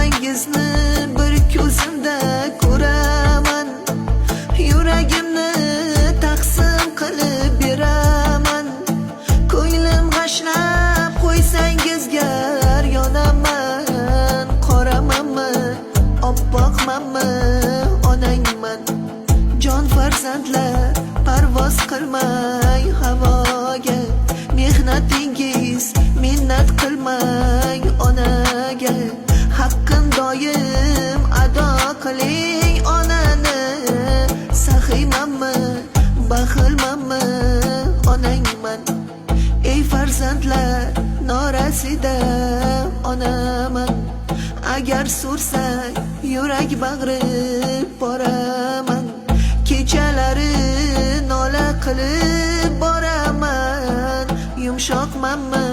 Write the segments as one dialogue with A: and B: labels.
A: Nurlaringizni bir ko'zimda ko'raman. Yuragimni taqsim qilib beraman. Ko'nglim g'ashlab qo'ysangizga yonaman. Qoramanmi, oppoqmanmi, onangman. Jon farzandlar parvoz qilmay havoga. Mehnatingiz minnat qilmang onaga. Haqqin doim ado qiling onani. Saxiymanmi, baxilmanmi, onangman. Ey farzandlar norasida onaman. Agar so'rsang yurak bag'rib boraman. Kechalari nola qilib boraman. Yumshoqmanmi,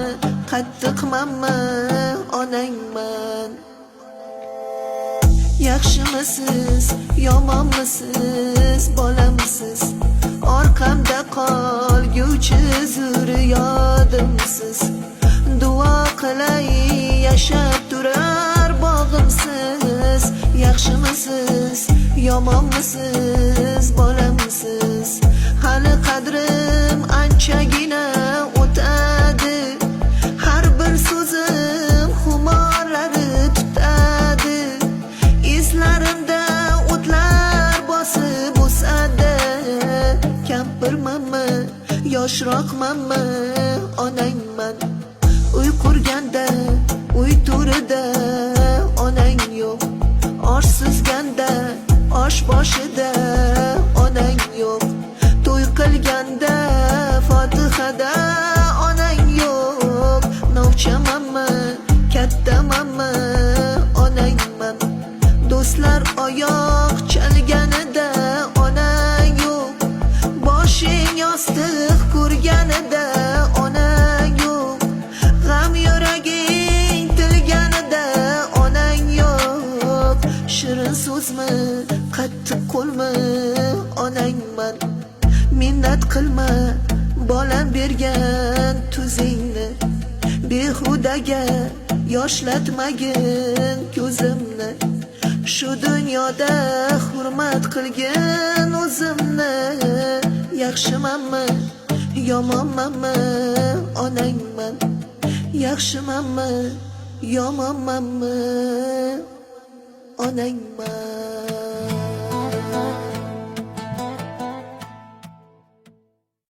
A: qattiqmanmi, onangman. Yaxshimisiz, yomonmisiz, bolamsiz? Orqamda qolguvchi zurriyodimsiz. Duo qilay yashab turar bog'imsiz. Yaxshimisiz, yomonmisiz, bolamsiz? Hali qadrim anchagina o'tadi. Har bir so'zim xumorlari tutadi. Izlarimda o'tlar bosib o'sadi. Kampirmanmi, yoshroqmanmi, onangman. Uy qurganda, uy to'rida onang yo'q. Osh suzganda, osh boshida onang yo'q. To'y qilganda, Fotihada onang yo'q. Novchamanmi, kattamanmi, onangman. Do'stlar oyoq chalganida onang yo'q. Boshing yostiq ko'rganida onang yo'q. G'am yuraging tilganida onang yo'q. Shirin so'zmi, qattiq qo'lmi, onangman. Minnat qilma, bolam bergan tuzingni. Behudaga yoshlatmagin ko'zimni. Shu dunyoda hurmat qilgin o'zimni. Yaxshimanmi, yomonmanmi, onangman. Yaxshimanmi, yomonmanmi, onangman.